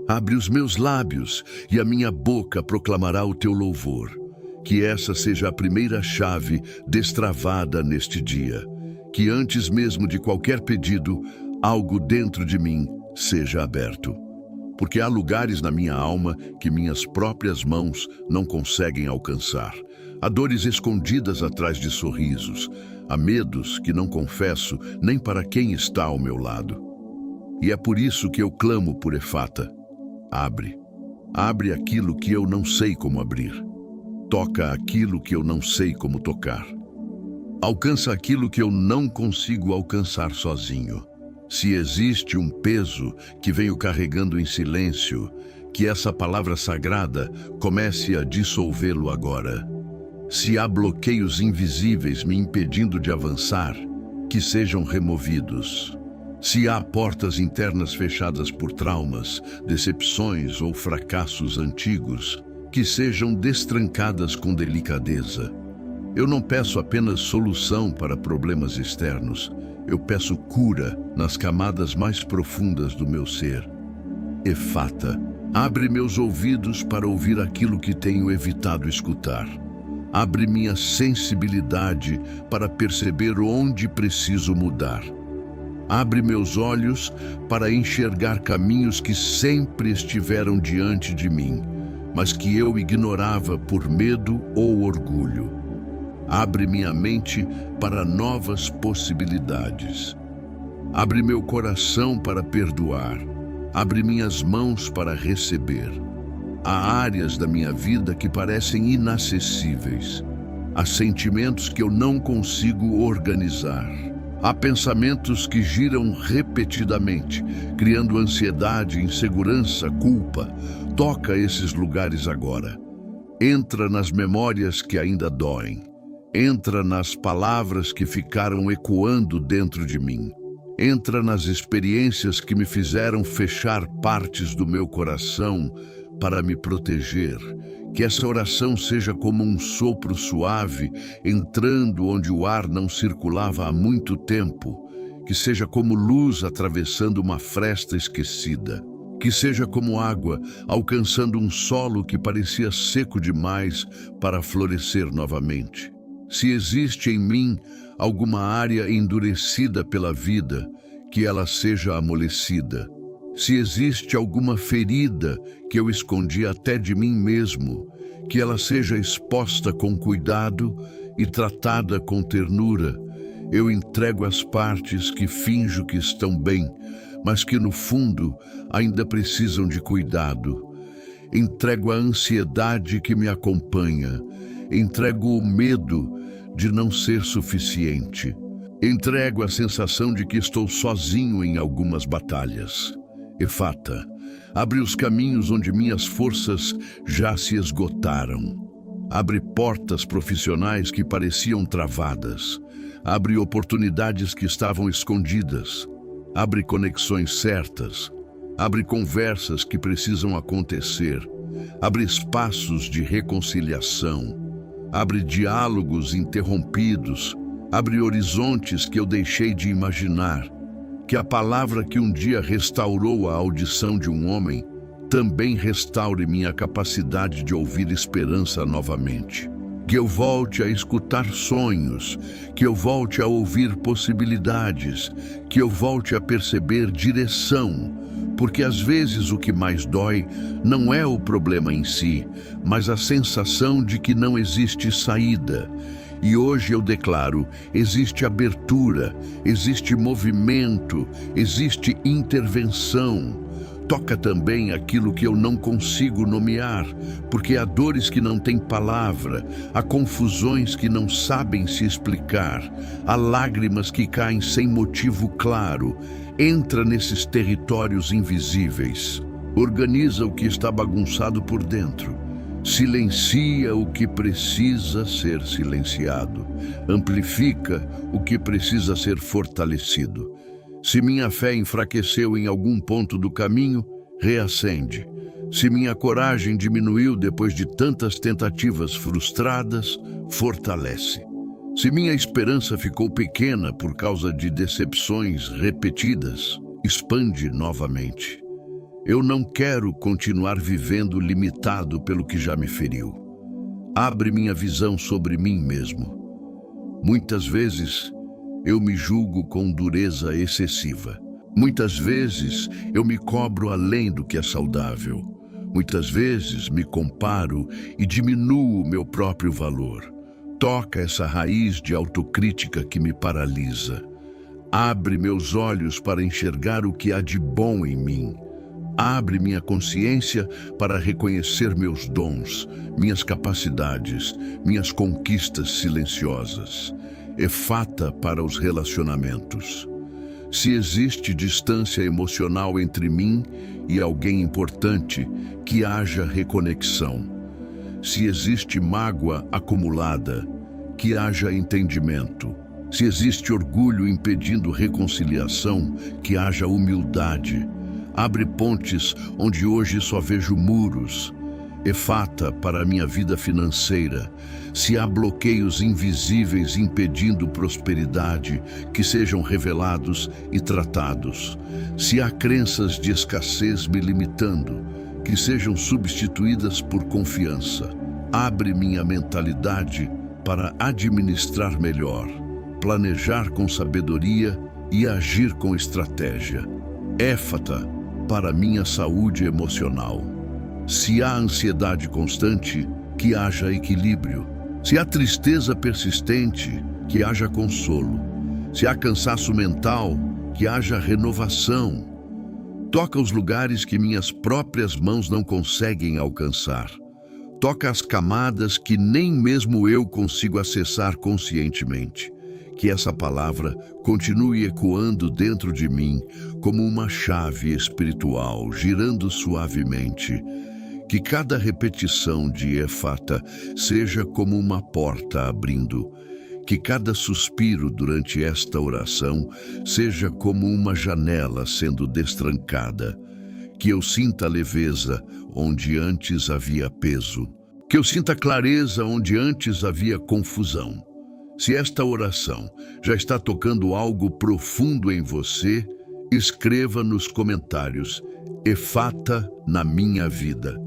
Abre os meus lábios e a minha boca proclamará o teu louvor. Que essa seja a primeira chave destravada neste dia. Que antes mesmo de qualquer pedido, algo dentro de mim seja aberto. Porque há lugares na minha alma que minhas próprias mãos não conseguem alcançar. Há dores escondidas atrás de sorrisos. Há medos que não confesso nem para quem está ao meu lado. E é por isso que eu clamo por Efata. Abre. Abre aquilo que eu não sei como abrir. Toca aquilo que eu não sei como tocar. Alcança aquilo que eu não consigo alcançar sozinho. Se existe um peso que venho carregando em silêncio, que essa palavra sagrada comece a dissolvê-lo agora. Se há bloqueios invisíveis me impedindo de avançar, que sejam removidos. Se há portas internas fechadas por traumas, decepções ou fracassos antigos, que sejam destrancadas com delicadeza. Eu não peço apenas solução para problemas externos, eu peço cura nas camadas mais profundas do meu ser. Efata, abre meus ouvidos para ouvir aquilo que tenho evitado escutar. Abre minha sensibilidade para perceber onde preciso mudar. Abre meus olhos para enxergar caminhos que sempre estiveram diante de mim, mas que eu ignorava por medo ou orgulho. Abre minha mente para novas possibilidades. Abre meu coração para perdoar. Abre minhas mãos para receber. Há áreas da minha vida que parecem inacessíveis. Há sentimentos que eu não consigo organizar. Há pensamentos que giram repetidamente, criando ansiedade, insegurança, culpa. Toca esses lugares agora. Entra nas memórias que ainda doem. Entra nas palavras que ficaram ecoando dentro de mim. Entra nas experiências que me fizeram fechar partes do meu coração para me proteger. Que essa oração seja como um sopro suave, entrando onde o ar não circulava há muito tempo. Que seja como luz atravessando uma fresta esquecida. Que seja como água alcançando um solo que parecia seco demais para florescer novamente. Se existe em mim alguma área endurecida pela vida, que ela seja amolecida. Se existe alguma ferida que eu escondi até de mim mesmo, que ela seja exposta com cuidado e tratada com ternura. Eu entrego as partes que finjo que estão bem, mas que no fundo ainda precisam de cuidado. Entrego a ansiedade que me acompanha. Entrego o medo de não ser suficiente. Entrego a sensação de que estou sozinho em algumas batalhas. Efata, abre os caminhos onde minhas forças já se esgotaram. Abre portas profissionais que pareciam travadas. Abre oportunidades que estavam escondidas. Abre conexões certas. Abre conversas que precisam acontecer. Abre espaços de reconciliação. Abre diálogos interrompidos. Abre horizontes que eu deixei de imaginar. Que a palavra que um dia restaurou a audição de um homem também restaure minha capacidade de ouvir esperança novamente. Que eu volte a escutar sonhos, que eu volte a ouvir possibilidades, que eu volte a perceber direção, porque às vezes o que mais dói não é o problema em si, mas a sensação de que não existe saída. E hoje eu declaro, existe abertura, existe movimento, existe intervenção. Toca também aquilo que eu não consigo nomear, porque há dores que não têm palavra, há confusões que não sabem se explicar, há lágrimas que caem sem motivo claro. Entra nesses territórios invisíveis, organiza o que está bagunçado por dentro. Silencia o que precisa ser silenciado. Amplifica o que precisa ser fortalecido. Se minha fé enfraqueceu em algum ponto do caminho, reacende. Se minha coragem diminuiu depois de tantas tentativas frustradas, fortalece. Se minha esperança ficou pequena por causa de decepções repetidas, expande novamente. Eu não quero continuar vivendo limitado pelo que já me feriu. Abre minha visão sobre mim mesmo. Muitas vezes eu me julgo com dureza excessiva. Muitas vezes eu me cobro além do que é saudável. Muitas vezes me comparo e diminuo meu próprio valor. Toca essa raiz de autocrítica que me paralisa. Abre meus olhos para enxergar o que há de bom em mim. Abre minha consciência para reconhecer meus dons, minhas capacidades, minhas conquistas silenciosas. Efata para os relacionamentos. Se existe distância emocional entre mim e alguém importante, que haja reconexão. Se existe mágoa acumulada, que haja entendimento. Se existe orgulho impedindo reconciliação, que haja humildade. Abre pontes onde hoje só vejo muros. Efata para a minha vida financeira. Se há bloqueios invisíveis impedindo prosperidade, que sejam revelados e tratados. Se há crenças de escassez me limitando, que sejam substituídas por confiança. Abre minha mentalidade para administrar melhor, planejar com sabedoria e agir com estratégia. Éfata para minha saúde emocional. Se há ansiedade constante, que haja equilíbrio. Se há tristeza persistente, que haja consolo. Se há cansaço mental, que haja renovação. Toca os lugares que minhas próprias mãos não conseguem alcançar. Toca as camadas que nem mesmo eu consigo acessar conscientemente. Que essa palavra continue ecoando dentro de mim como uma chave espiritual, girando suavemente. Que cada repetição de Efata seja como uma porta abrindo. Que cada suspiro durante esta oração seja como uma janela sendo destrancada. Que eu sinta leveza onde antes havia peso. Que eu sinta clareza onde antes havia confusão. Se esta oração já está tocando algo profundo em você, escreva nos comentários Efata na minha vida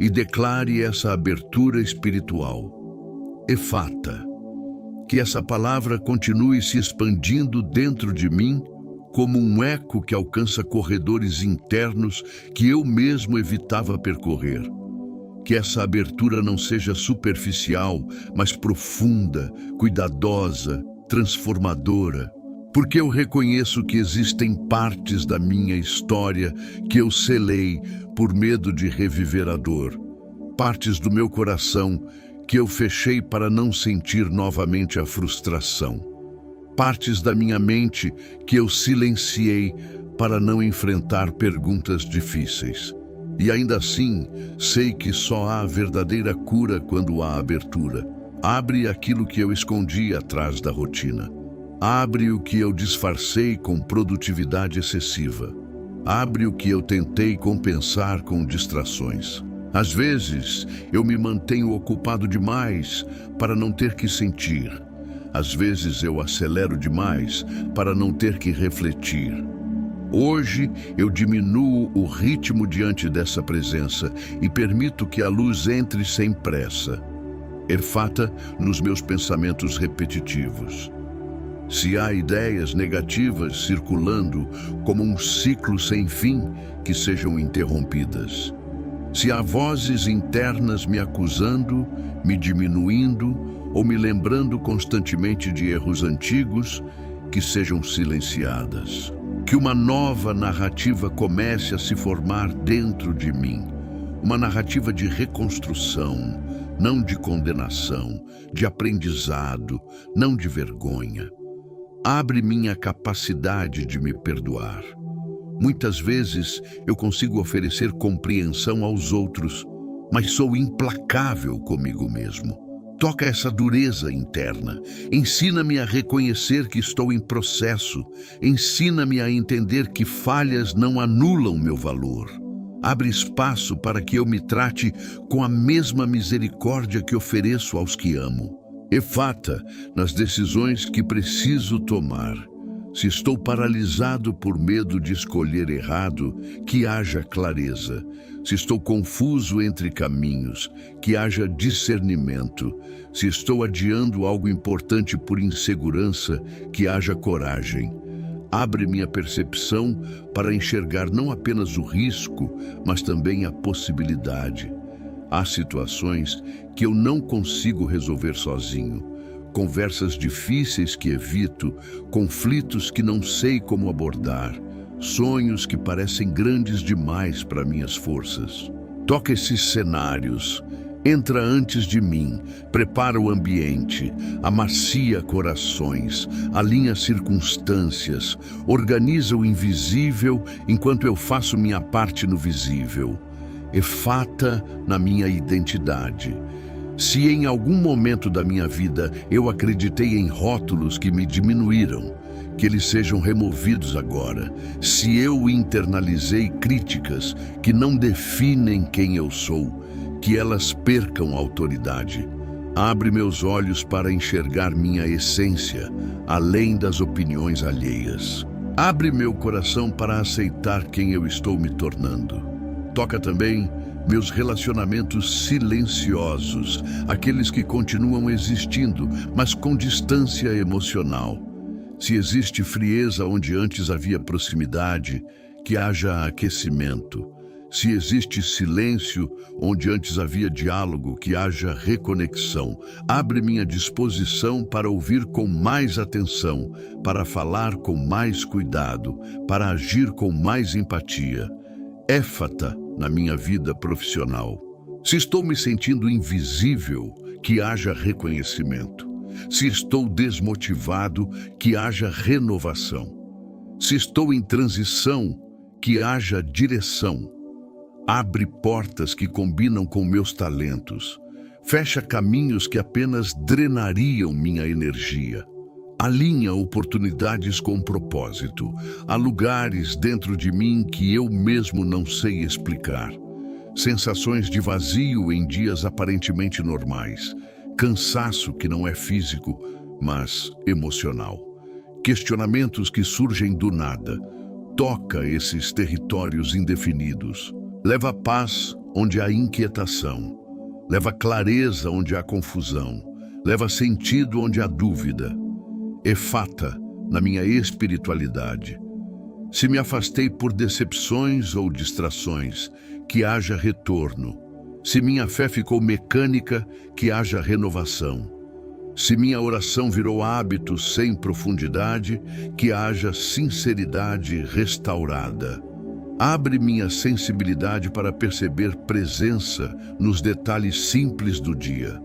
e declare essa abertura espiritual. Efata. Que essa palavra continue se expandindo dentro de mim como um eco que alcança corredores internos que eu mesmo evitava percorrer. Que essa abertura não seja superficial, mas profunda, cuidadosa, transformadora. Porque eu reconheço que existem partes da minha história que eu selei por medo de reviver a dor. Partes do meu coração que eu fechei para não sentir novamente a frustração. Partes da minha mente que eu silenciei para não enfrentar perguntas difíceis. E ainda assim, sei que só há verdadeira cura quando há abertura. Abre aquilo que eu escondi atrás da rotina. Abre o que eu disfarcei com produtividade excessiva. Abre o que eu tentei compensar com distrações. Às vezes, eu me mantenho ocupado demais para não ter que sentir. Às vezes, eu acelero demais para não ter que refletir. Hoje, eu diminuo o ritmo diante dessa presença e permito que a luz entre sem pressa. Efata nos meus pensamentos repetitivos. Se há ideias negativas circulando como um ciclo sem fim, que sejam interrompidas. Se há vozes internas me acusando, me diminuindo ou me lembrando constantemente de erros antigos, que sejam silenciadas. Que uma nova narrativa comece a se formar dentro de mim. Uma narrativa de reconstrução, não de condenação, de aprendizado, não de vergonha. Abre minha capacidade de me perdoar. Muitas vezes eu consigo oferecer compreensão aos outros, mas sou implacável comigo mesmo. Toca essa dureza interna. Ensina-me a reconhecer que estou em processo. Ensina-me a entender que falhas não anulam meu valor. Abre espaço para que eu me trate com a mesma misericórdia que ofereço aos que amo. Efata nas decisões que preciso tomar. Se estou paralisado por medo de escolher errado, que haja clareza. Se estou confuso entre caminhos, que haja discernimento. Se estou adiando algo importante por insegurança, que haja coragem. Abre minha percepção para enxergar não apenas o risco, mas também a possibilidade. Há situações que eu não consigo resolver sozinho. Conversas difíceis que evito, conflitos que não sei como abordar, sonhos que parecem grandes demais para minhas forças. Toca esses cenários, entra antes de mim, prepara o ambiente, amacia corações, alinha circunstâncias, organiza o invisível enquanto eu faço minha parte no visível. Efata na minha identidade. Se em algum momento da minha vida eu acreditei em rótulos que me diminuíram, que eles sejam removidos agora. Se eu internalizei críticas que não definem quem eu sou, que elas percam autoridade. Abre meus olhos para enxergar minha essência, além das opiniões alheias. Abre meu coração para aceitar quem eu estou me tornando. Toca também meus relacionamentos silenciosos, aqueles que continuam existindo, mas com distância emocional. Se existe frieza onde antes havia proximidade, que haja aquecimento. Se existe silêncio onde antes havia diálogo, que haja reconexão. Abre minha disposição para ouvir com mais atenção, para falar com mais cuidado, para agir com mais empatia. Éfata na minha vida profissional. Se estou me sentindo invisível, que haja reconhecimento. Se estou desmotivado, que haja renovação. Se estou em transição, que haja direção. Abre portas que combinam com meus talentos. Fecha caminhos que apenas drenariam minha energia. Alinha oportunidades com propósito. Há lugares dentro de mim que eu mesmo não sei explicar. Sensações de vazio em dias aparentemente normais. Cansaço que não é físico, mas emocional. Questionamentos que surgem do nada. Toca esses territórios indefinidos. Leva paz onde há inquietação. Leva clareza onde há confusão. Leva sentido onde há dúvida. Efata na minha espiritualidade. Se me afastei por decepções ou distrações, que haja retorno. Se minha fé ficou mecânica, que haja renovação. Se minha oração virou hábito sem profundidade, que haja sinceridade restaurada. Abre minha sensibilidade para perceber presença nos detalhes simples do dia.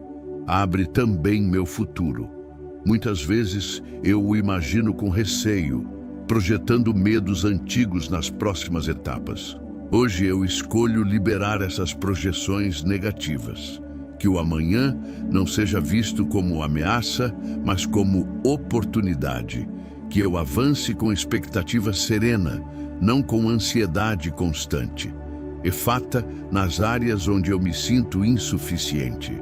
Abre também meu futuro. Muitas vezes eu o imagino com receio, projetando medos antigos nas próximas etapas. Hoje eu escolho liberar essas projeções negativas. Que o amanhã não seja visto como ameaça, mas como oportunidade. Que eu avance com expectativa serena, não com ansiedade constante. Efata nas áreas onde eu me sinto insuficiente.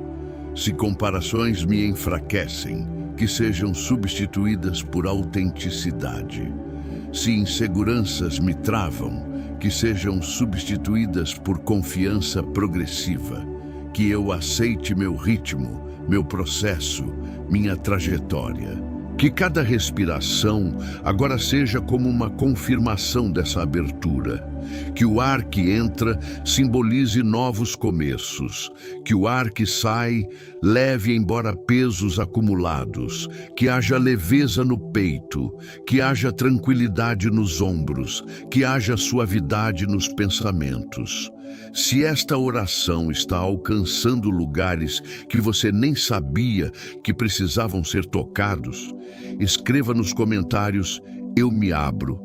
Se comparações me enfraquecem, que sejam substituídas por autenticidade. Se inseguranças me travam, que sejam substituídas por confiança progressiva. Que eu aceite meu ritmo, meu processo, minha trajetória. Que cada respiração agora seja como uma confirmação dessa abertura. Que o ar que entra simbolize novos começos. Que o ar que sai leve embora pesos acumulados. Que haja leveza no peito. Que haja tranquilidade nos ombros. Que haja suavidade nos pensamentos. Se esta oração está alcançando lugares que você nem sabia que precisavam ser tocados, escreva nos comentários: eu me abro.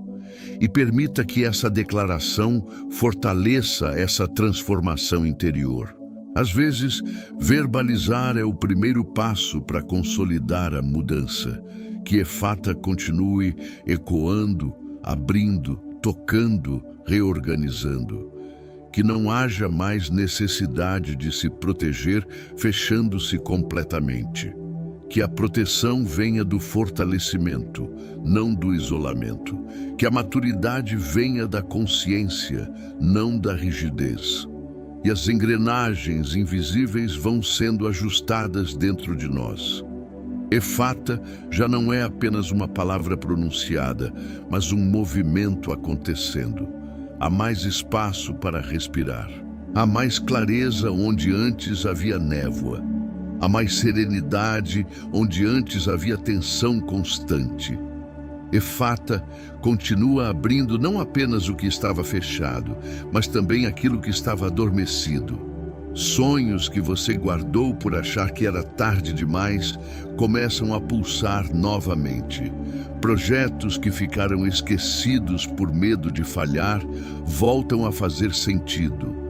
E permita que essa declaração fortaleça essa transformação interior. Às vezes, verbalizar é o primeiro passo para consolidar a mudança. Que Efata continue ecoando, abrindo, tocando, reorganizando. Que não haja mais necessidade de se proteger, fechando-se completamente. Que a proteção venha do fortalecimento, não do isolamento. Que a maturidade venha da consciência, não da rigidez. E as engrenagens invisíveis vão sendo ajustadas dentro de nós. Efata já não é apenas uma palavra pronunciada, mas um movimento acontecendo. Há mais espaço para respirar. Há mais clareza onde antes havia névoa. Há mais serenidade onde antes havia tensão constante. Efata continua abrindo não apenas o que estava fechado, mas também aquilo que estava adormecido. Sonhos que você guardou por achar que era tarde demais começam a pulsar novamente. Projetos que ficaram esquecidos por medo de falhar voltam a fazer sentido.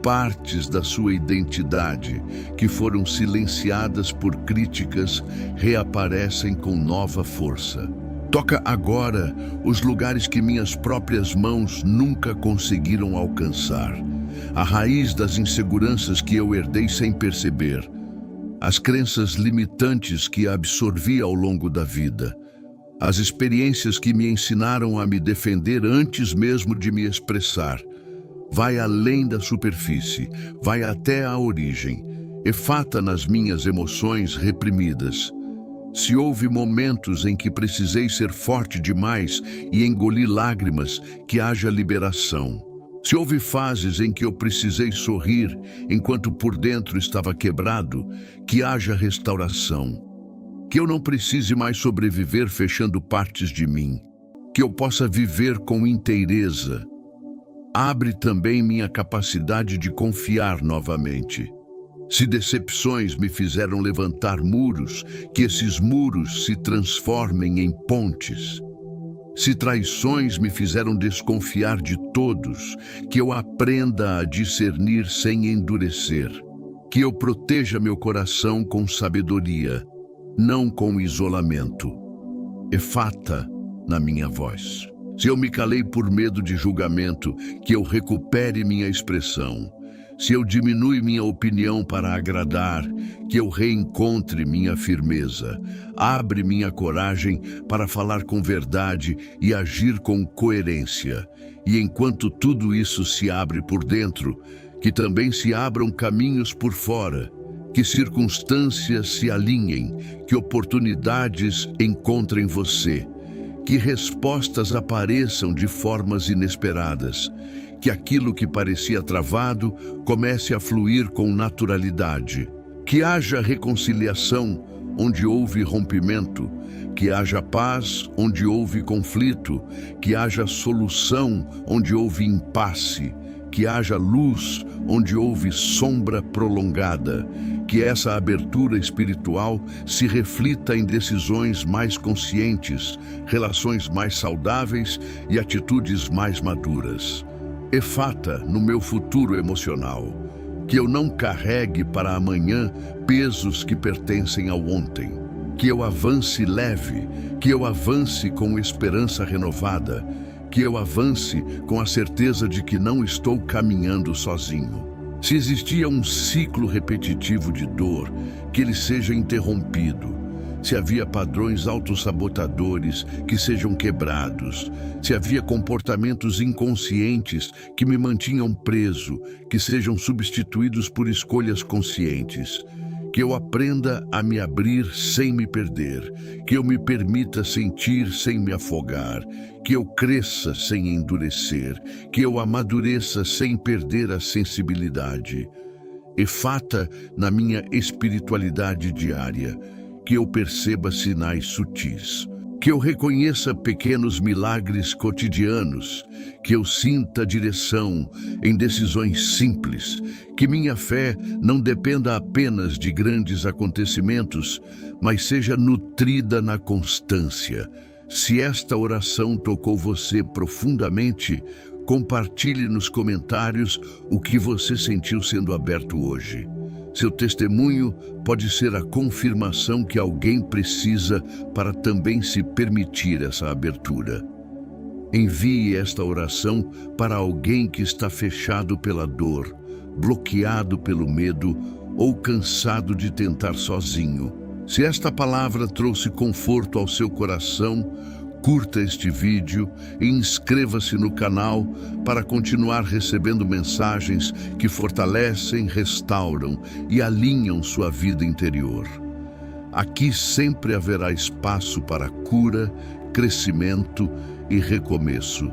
Partes da sua identidade que foram silenciadas por críticas reaparecem com nova força. Toca agora os lugares que minhas próprias mãos nunca conseguiram alcançar. A raiz das inseguranças que eu herdei sem perceber. As crenças limitantes que absorvi ao longo da vida. As experiências que me ensinaram a me defender antes mesmo de me expressar. Vai além da superfície, vai até a origem. Efata nas minhas emoções reprimidas. Se houve momentos em que precisei ser forte demais e engolir lágrimas, que haja liberação. Se houve fases em que eu precisei sorrir enquanto por dentro estava quebrado, que haja restauração. Que eu não precise mais sobreviver fechando partes de mim. Que eu possa viver com inteireza. Abre também minha capacidade de confiar novamente. Se decepções me fizeram levantar muros, que esses muros se transformem em pontes. Se traições me fizeram desconfiar de todos, que eu aprenda a discernir sem endurecer. Que eu proteja meu coração com sabedoria, não com isolamento. Efata na minha voz. Se eu me calei por medo de julgamento, que eu recupere minha expressão. Se eu diminui minha opinião para agradar, que eu reencontre minha firmeza. Abre minha coragem para falar com verdade e agir com coerência. E enquanto tudo isso se abre por dentro, que também se abram caminhos por fora. Que circunstâncias se alinhem, que oportunidades encontrem você. Que respostas apareçam de formas inesperadas. Que aquilo que parecia travado comece a fluir com naturalidade. Que haja reconciliação onde houve rompimento. Que haja paz onde houve conflito. Que haja solução onde houve impasse. Que haja luz onde houve sombra prolongada. Que essa abertura espiritual se reflita em decisões mais conscientes, relações mais saudáveis e atitudes mais maduras. Efata no meu futuro emocional, que eu não carregue para amanhã pesos que pertencem ao ontem, que eu avance leve, que eu avance com esperança renovada, que eu avance com a certeza de que não estou caminhando sozinho. Se existia um ciclo repetitivo de dor, que ele seja interrompido. Se havia padrões autossabotadores, que sejam quebrados. Se havia comportamentos inconscientes que me mantinham preso, que sejam substituídos por escolhas conscientes. Que eu aprenda a me abrir sem me perder. Que eu me permita sentir sem me afogar. Que eu cresça sem endurecer. Que eu amadureça sem perder a sensibilidade. Efata na minha espiritualidade diária. Que eu perceba sinais sutis, que eu reconheça pequenos milagres cotidianos, que eu sinta direção em decisões simples, que minha fé não dependa apenas de grandes acontecimentos, mas seja nutrida na constância. Se esta oração tocou você profundamente, compartilhe nos comentários o que você sentiu sendo aberto hoje. Seu testemunho pode ser a confirmação que alguém precisa para também se permitir essa abertura. Envie esta oração para alguém que está fechado pela dor, bloqueado pelo medo ou cansado de tentar sozinho. Se esta palavra trouxe conforto ao seu coração, curta este vídeo e inscreva-se no canal para continuar recebendo mensagens que fortalecem, restauram e alinham sua vida interior. Aqui sempre haverá espaço para cura, crescimento e recomeço.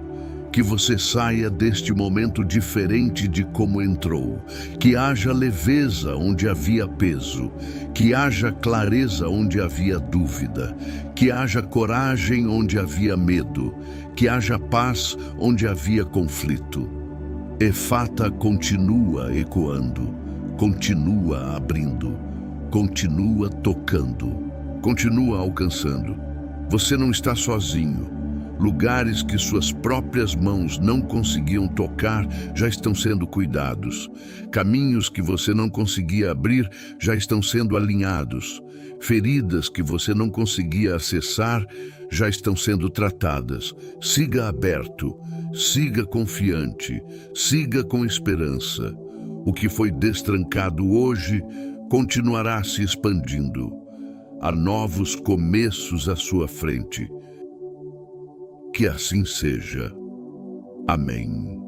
Que você saia deste momento diferente de como entrou. Que haja leveza onde havia peso. Que haja clareza onde havia dúvida. Que haja coragem onde havia medo. Que haja paz onde havia conflito. Efata continua ecoando, continua abrindo, continua tocando, continua alcançando. Você não está sozinho. Lugares que suas próprias mãos não conseguiam tocar já estão sendo cuidados. Caminhos que você não conseguia abrir já estão sendo alinhados. Feridas que você não conseguia acessar já estão sendo tratadas. Siga aberto, siga confiante, siga com esperança. O que foi destrancado hoje continuará se expandindo. Há novos começos à sua frente. Que assim seja. Amém.